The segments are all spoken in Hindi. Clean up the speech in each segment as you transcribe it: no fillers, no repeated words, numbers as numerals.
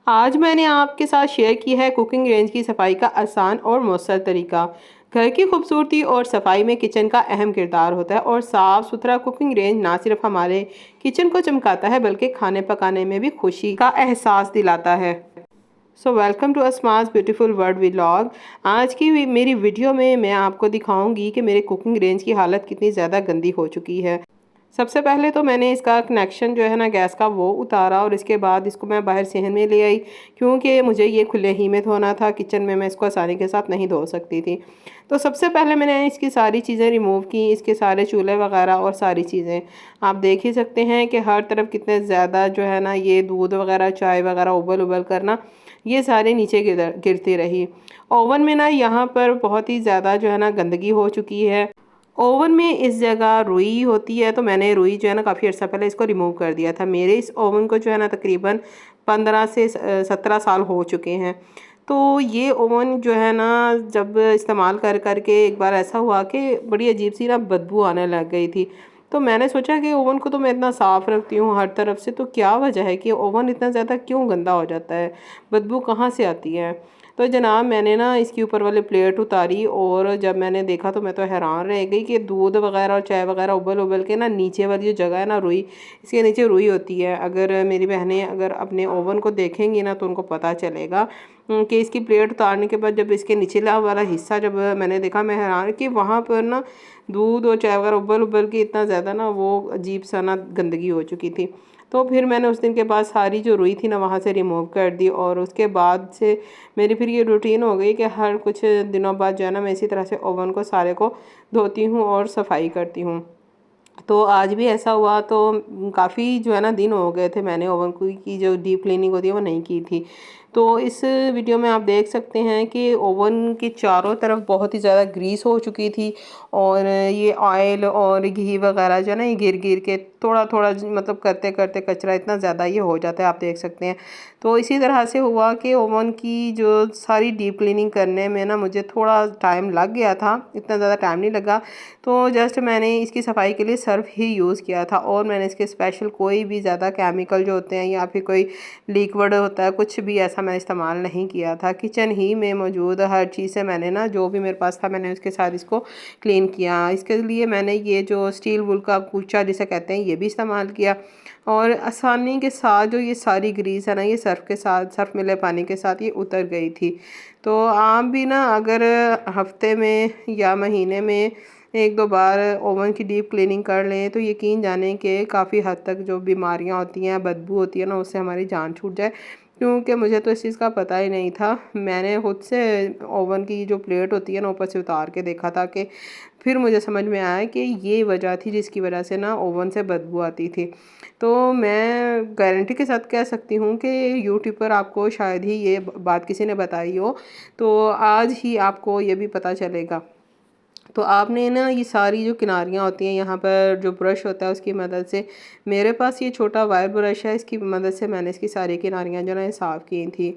आज मैंने आपके साथ शेयर की है कुकिंग रेंज की सफाई का आसान और मौसर तरीका। घर की खूबसूरती और सफाई में किचन का अहम किरदार होता है और साफ़ सुथरा कुकिंग रेंज ना सिर्फ हमारे किचन को चमकाता है बल्कि खाने पकाने में भी खुशी का एहसास दिलाता है। So welcome to a smart beautiful world vlog. आज की मेरी वीडियो में मैं आपको दिखाऊंगी कि मेरे कुकिंग रेंज की हालत कितनी ज़्यादा गंदी हो चुकी है। सबसे पहले तो मैंने इसका कनेक्शन जो है ना गैस का वो उतारा और इसके बाद इसको मैं बाहर सहन में ले आई, क्योंकि मुझे ये खुले ही में धोना था। किचन में मैं इसको आसानी के साथ नहीं धो सकती थी। तो सबसे पहले मैंने इसकी सारी चीज़ें रिमूव की, इसके सारे चूल्हे वगैरह और सारी चीज़ें। आप देख ही सकते हैं कि हर तरफ कितने ज़्यादा जो है ना ये दूध वगैरह चाय वगैरह उबल उबल करना ये सारे नीचे गिरती रही। ओवन में ना यहाँ पर बहुत ही ज़्यादा जो है ना गंदगी हो चुकी है। ओवन में इस जगह रुई होती है, तो मैंने रुई जो है ना काफ़ी अर्सा पहले इसको रिमूव कर दिया था। मेरे इस ओवन को जो है ना तकरीबन 15 से 17 साल हो चुके हैं। तो ये ओवन जो है ना जब इस्तेमाल कर करके एक बार ऐसा हुआ कि बड़ी अजीब सी ना बदबू आने लग गई थी। तो मैंने सोचा कि ओवन को तो मैं इतना साफ़ रखती हूँ हर तरफ से, तो क्या वजह है कि ओवन इतना ज़्यादा क्यों गंदा हो जाता है, बदबू कहाँ से आती है। तो जनाब मैंने ना इसके ऊपर वाली प्लेट उतारी और जब मैंने देखा तो मैं तो हैरान रह गई कि दूध वगैरह और चाय वगैरह उबल उबल के ना नीचे वाली जो जगह है ना रुई, इसके नीचे रुई होती है। अगर मेरी बहनें अगर अपने ओवन को देखेंगी ना तो उनको पता चलेगा कि इसकी प्लेट उतारने के बाद जब इसके निचला वाला हिस्सा जब मैंने देखा, मैं हैरान कि वहाँ पर ना दूध और चाय वगैरह उबल उबल के इतना ज़्यादा ना वो अजीब सा ना गंदगी हो चुकी थी। तो फिर मैंने उस दिन के बाद सारी जो रुई थी ना वहाँ से रिमूव कर दी और उसके बाद से मेरी फिर ये रूटीन हो गई कि हर कुछ दिनों बाद जो है ना मैं इसी तरह से ओवन को सारे को धोती हूँ और सफाई करती हूँ। तो आज भी ऐसा हुआ। तो काफ़ी जो है ना दिन हो गए थे मैंने ओवन की जो डीप क्लीनिंग होती है वो नहीं की थी। तो इस वीडियो में आप देख सकते हैं कि ओवन के चारों तरफ बहुत ही ज़्यादा ग्रीस हो चुकी थी और ये ऑयल और घी वगैरह जो है ना ये गिर गिर के थोड़ा थोड़ा मतलब करते करते कचरा इतना ज़्यादा ये हो जाता है, आप देख सकते हैं। तो इसी तरह से हुआ कि ओवन की जो सारी डीप क्लीनिंग करने में ना मुझे थोड़ा टाइम लग गया था, इतना ज़्यादा टाइम नहीं लगा। तो जस्ट मैंने इसकी सफाई के लिए सर्फ ही यूज़ किया था और मैंने इसके स्पेशल कोई भी ज़्यादा केमिकल जो होते हैं या फिर कोई लिक्विड होता है कुछ भी ऐसा मैंने इस्तेमाल नहीं किया था। किचन ही में मौजूद हर चीज़ से मैंने ना जो भी मेरे पास था मैंने उसके साथ इसको क्लीन किया। इसके लिए मैंने ये जो स्टील वूल का कूचा जिसे कहते हैं ये भी इस्तेमाल किया और आसानी के साथ जो ये सारी ग्रीस है ना ये सर्फ़ के साथ, सर्फ़ मिले पानी के साथ ये उतर गई थी। तो आप भी ना अगर हफ्ते में या महीने में एक दो बार ओवन की डीप क्लीनिंग कर लें तो यकीन जानें कि काफ़ी हद तक जो बीमारियां होती हैं, बदबू होती है ना, उससे हमारी जान छूट जाए। क्योंकि मुझे तो इस चीज़ का पता ही नहीं था। मैंने खुद से ओवन की जो प्लेट होती है ना ऊपर से उतार के देखा था कि फिर मुझे समझ में आया कि ये वजह थी जिसकी वजह से ना ओवन से बदबू आती थी। तो मैं गारंटी के साथ कह सकती हूँ कि यूट्यूब पर आपको शायद ही ये बात किसी ने बताई हो, तो आज ही आपको ये भी पता चलेगा। तो आपने ना ये सारी जो किनारियाँ होती हैं यहाँ पर जो ब्रश होता है उसकी मदद से, मेरे पास ये छोटा वायर ब्रश है, इसकी मदद से मैंने इसकी सारी किनारियाँ जो है साफ़ की थी।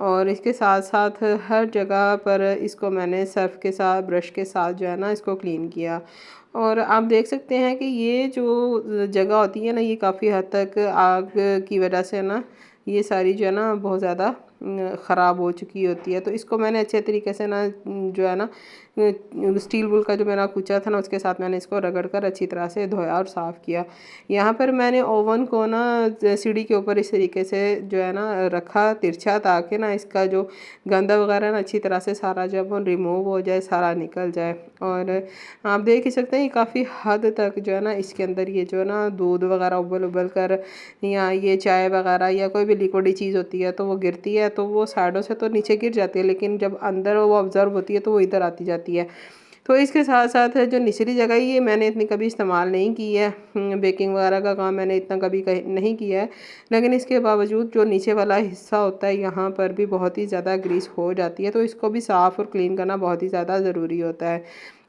और इसके साथ साथ हर जगह पर इसको मैंने सर्फ़ के साथ ब्रश के साथ जो है ना इसको क्लीन किया। और आप देख सकते हैं कि ये जो जगह होती है ना ये काफ़ी हद तक आग की वजह से ना ये सारी जो है ना बहुत ज़्यादा ख़राब हो चुकी होती है। तो इसको मैंने अच्छे तरीके से ना जो है ना स्टील वूल का जो मेरा कूचा था ना उसके साथ मैंने इसको रगड़ कर अच्छी तरह से धोया और साफ़ किया। यहाँ पर मैंने ओवन को ना सीढ़ी के ऊपर इस तरीके से जो है ना रखा तिरछा, ताकि ना इसका जो गंदा वगैरह ना अच्छी तरह से सारा जब वो रिमूव हो जाए, सारा निकल जाए। और आप देख ही सकते हैं काफ़ी हद तक जो है ना इसके अंदर ये जो है ना दूध वगैरह उबल उबल कर या ये चाय वगैरह या कोई भी लिक्विड चीज़ होती है तो वो गिरती है, तो वो साइडों से तो नीचे गिर जाती है लेकिन जब अंदर वो ऑब्ज़र्व होती है तो वो इधर आती जाती है। तो इसके साथ साथ जो निचली जगह ये मैंने इतनी कभी इस्तेमाल नहीं की है। बेकिंग वगैरह का काम मैंने इतना कभी नहीं किया है, लेकिन इसके बावजूद जो नीचे वाला हिस्सा होता है यहाँ पर भी बहुत ही ज़्यादा ग्रीस हो जाती है, तो इसको भी साफ़ और क्लीन करना बहुत ही ज़्यादा ज़रूरी होता है।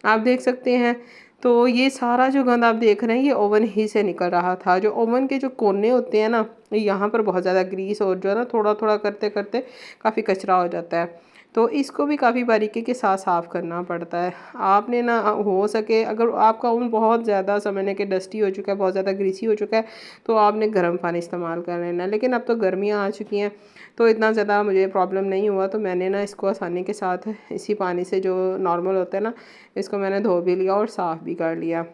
आप देख सकते हैं तो ये सारा जो गंद आप देख रहे हैं ये ओवन ही से निकल रहा था। जो ओवन के जो कोने होते हैं ना यहाँ पर बहुत ज़्यादा ग्रीस और जो है ना थोड़ा थोड़ा करते करते काफ़ी कचरा हो जाता है। तो इसको भी काफ़ी बारीकी के साथ साफ़ करना पड़ता है। आपने ना हो सके अगर आपका ओवन बहुत ज़्यादा समझने के डस्टी हो चुका है, बहुत ज़्यादा ग्रीसी हो चुका है, तो आपने गर्म पानी इस्तेमाल कर लेना है। लेकिन अब तो गर्मियाँ आ चुकी हैं तो इतना ज़्यादा मुझे प्रॉब्लम नहीं हुआ, तो मैंने ना इसको आसानी के साथ इसी पानी से जो नॉर्मल होता है ना, इसको मैंने धो भी लिया और साफ़ भी कर लिया।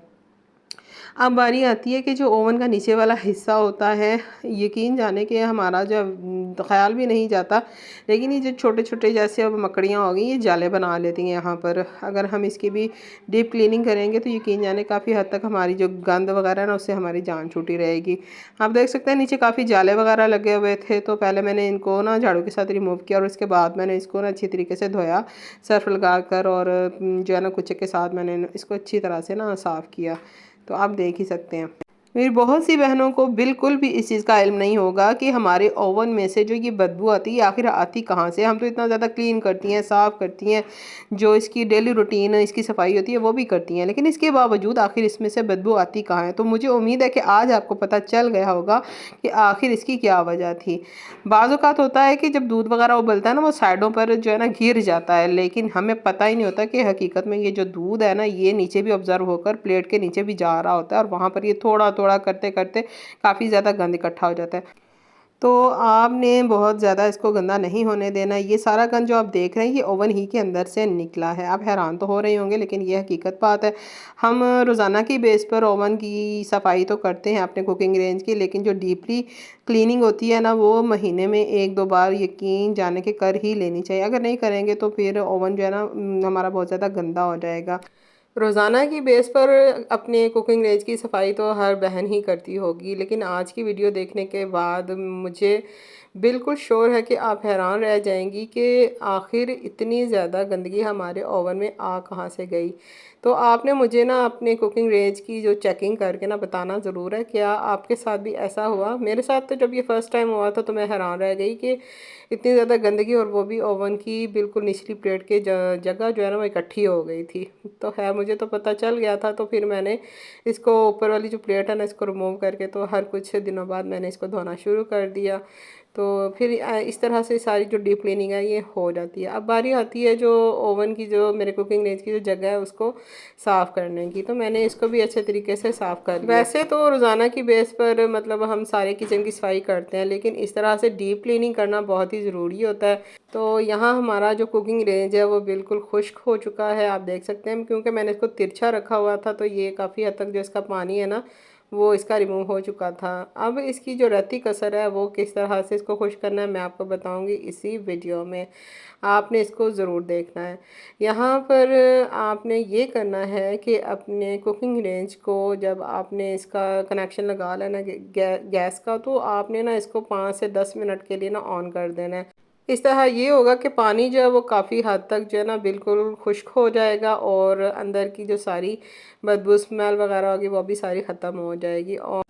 अब बारी आती है कि जो ओवन का नीचे वाला हिस्सा होता है, यकीन जाने कि हमारा जब ख़्याल भी नहीं जाता, लेकिन ये जो छोटे छोटे जैसे अब मकड़ियाँ हो गई ये जाले बना लेती हैं यहाँ पर। अगर हम इसकी भी डीप क्लीनिंग करेंगे तो यकीन जाने काफ़ी हद तक हमारी जो गंद वगैरह है ना उससे हमारी जान छूटी रहेगी। आप देख सकते हैं नीचे काफ़ी जाले वगैरह लगे हुए थे, तो पहले मैंने इनको ना झाड़ू के साथ रिमूव किया और उसके बाद मैंने इसको ना अच्छी तरीके से धोया सर्फ लगा कर, और जो है ना कुचक के साथ मैंने इसको अच्छी तरह से ना साफ़ किया। तो आप देख ही सकते हैं। मेरी बहुत सी बहनों को बिल्कुल भी इस चीज़ का इल्म नहीं होगा कि हमारे ओवन में से जो ये बदबू आती है आखिर आती कहाँ से। हम तो इतना ज़्यादा क्लीन करती हैं, साफ़ करती हैं, जो इसकी डेली रूटीन इसकी सफाई होती है वो भी करती हैं, लेकिन इसके बावजूद आखिर इसमें से बदबू आती कहाँ है। तो मुझे उम्मीद है कि आज आपको पता चल गया होगा कि आखिर इसकी क्या वजह थी। बाज़ औक़ात होता है कि जब दूध वगैरह उबलता है ना वो साइडों पर जो है ना गिर जाता है, लेकिन हमें पता ही नहीं होता कि हकीकत में ये जो दूध है ना ये नीचे भी ऑब्ज़र्व होकर प्लेट के नीचे भी जा रहा होता है, और वहाँ पर ये थोड़ा थोड़ा करते करते काफ़ी ज़्यादा गंद इकट्ठा हो जाता है। तो आपने बहुत ज़्यादा इसको गंदा नहीं होने देना। ये सारा गंद जो आप देख रहे हैं ये ओवन ही के अंदर से निकला है। आप हैरान तो हो रहे होंगे, लेकिन ये हकीकत बात है। हम रोज़ाना की बेस पर ओवन की सफाई तो करते हैं अपने कुकिंग रेंज की, लेकिन जो डीपली क्लीनिंग होती है ना वो महीने में 1-2 बार यकीन जाने के कर ही लेनी चाहिए। अगर नहीं करेंगे तो फिर ओवन जो है ना हमारा बहुत ज़्यादा गंदा हो जाएगा। रोज़ाना की बेस पर अपने कुकिंग रेंज की सफाई तो हर बहन ही करती होगी, लेकिन आज की वीडियो देखने के बाद मुझे बिल्कुल श्योर है कि आप हैरान रह जाएंगी कि आखिर इतनी ज़्यादा गंदगी हमारे ओवन में आ कहाँ से गई। तो आपने मुझे ना अपने कुकिंग रेंज की जो चेकिंग करके ना बताना ज़रूर है, क्या आपके साथ भी ऐसा हुआ। मेरे साथ तो जब ये फ़र्स्ट टाइम हुआ था तो मैं हैरान रह गई कि इतनी ज़्यादा गंदगी, और वो भी ओवन की बिल्कुल निचली प्लेट के जगह जो है ना वो इकट्ठी हो गई थी। तो खैर मुझे तो पता चल गया था, तो फिर मैंने इसको ऊपर वाली जो प्लेट है ना इसको रिमूव करके तो हर कुछ दिनों बाद मैंने इसको धोना शुरू कर दिया। तो फिर इस तरह से सारी जो डीप क्लीनिंग है ये हो जाती है। अब बारी आती है जो ओवन की जो मेरे कुकिंग रेंज की जो जगह है उसको साफ़ करने की, तो मैंने इसको भी अच्छे तरीके से साफ़ कर लिया। वैसे तो रोज़ाना की बेस पर मतलब हम सारे किचन की सफाई करते हैं, लेकिन इस तरह से डीप क्लीनिंग करना बहुत ही ज़रूरी होता है। तो यहाँ हमारा जो कुकिंग रेंज है वो बिल्कुल खुश्क हो चुका है, आप देख सकते हैं। क्योंकि मैंने इसको तिरछा रखा हुआ था तो ये काफ़ी हद तक जो इसका पानी है ना वो इसका रिमूव हो चुका था। अब इसकी जो रहती कसर है वो किस तरह से इसको खुश करना है मैं आपको बताऊंगी इसी वीडियो में। आपने इसको ज़रूर देखना है। यहाँ पर आपने ये करना है कि अपने कुकिंग रेंज को जब आपने इसका कनेक्शन लगा लेना गैस का, तो आपने ना इसको 5 से 10 मिनट के लिए ना ऑन कर देना है। इस तरह ये होगा कि पानी जो है वो काफ़ी हद तक जो है ना बिल्कुल खुश्क हो जाएगा, और अंदर की जो सारी बदबू स्मेल वगैरह होगी वो भी सारी ख़त्म हो जाएगी। और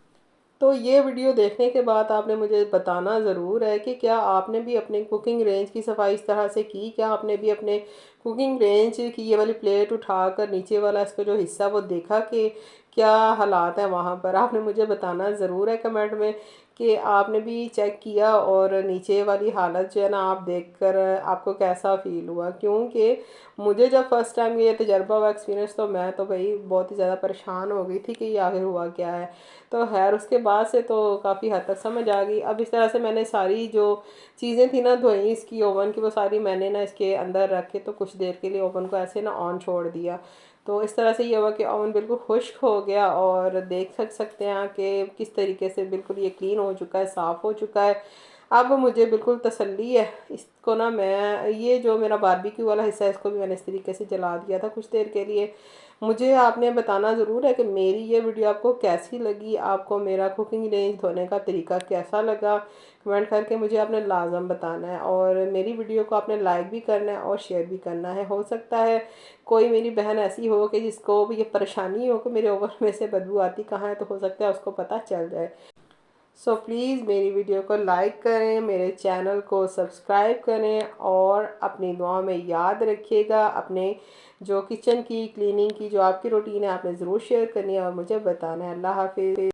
तो ये वीडियो देखने के बाद आपने मुझे बताना ज़रूर है कि क्या आपने भी अपने कुकिंग रेंज की सफाई इस तरह से की। क्या आपने भी अपने कुकिंग रेंज की ये वाली प्लेट उठाकर नीचे वाला इसका जो हिस्सा वो देखा कि क्या हालात है वहाँ पर। आपने मुझे बताना ज़रूर है कमेंट में कि आपने भी चेक किया, और नीचे वाली हालत जो है ना आप देखकर आपको कैसा फ़ील हुआ। क्योंकि मुझे जब फर्स्ट टाइम ये तजर्बा हुआ एक्सपीरियंस, तो मैं तो भाई बहुत ही ज़्यादा परेशान हो गई थी कि ये आखिर हुआ क्या है। तो खैर उसके बाद से तो काफ़ी हद तक समझ आ गई। अब इस तरह से मैंने सारी जो चीज़ें थी ना धोई इसकी ओवन की, वो सारी मैंने ना इसके अंदर रख के तो कुछ देर के लिए ओवन को ऐसे ना ऑन छोड़ दिया। तो इस तरह से ये हुआ कि ओवन बिल्कुल खुश्क हो गया, और देख सकते हैं कि किस तरीके से बिल्कुल ये क्लीन हो चुका है, साफ़ हो चुका है। अब मुझे बिल्कुल तसल्ली है। इसको ना मैं ये जो मेरा बारबेक्यू वाला हिस्सा है इसको भी मैंने इस तरीके से जला दिया था कुछ देर के लिए। मुझे आपने बताना ज़रूर है कि मेरी ये वीडियो आपको कैसी लगी, आपको मेरा कुकिंग रेंज धोने का तरीका कैसा लगा। कमेंट करके मुझे आपने लाजम बताना है, और मेरी वीडियो को आपने लाइक भी करना है और शेयर भी करना है। हो सकता है कोई मेरी बहन ऐसी हो कि जिसको भी ये परेशानी हो कि मेरे ओवन में से बदबू आती कहाँ है, तो हो सकता है उसको पता चल जाए। सो प्लीज़ मेरी वीडियो को लाइक करें, मेरे चैनल को सब्सक्राइब करें, और अपनी दुआ में याद रखिएगा अपने जो किचन की क्लीनिंग की जो आपकी रूटीन है आपने ज़रूर शेयर करनी है और मुझे बताना है। अल्लाह हाफिज़।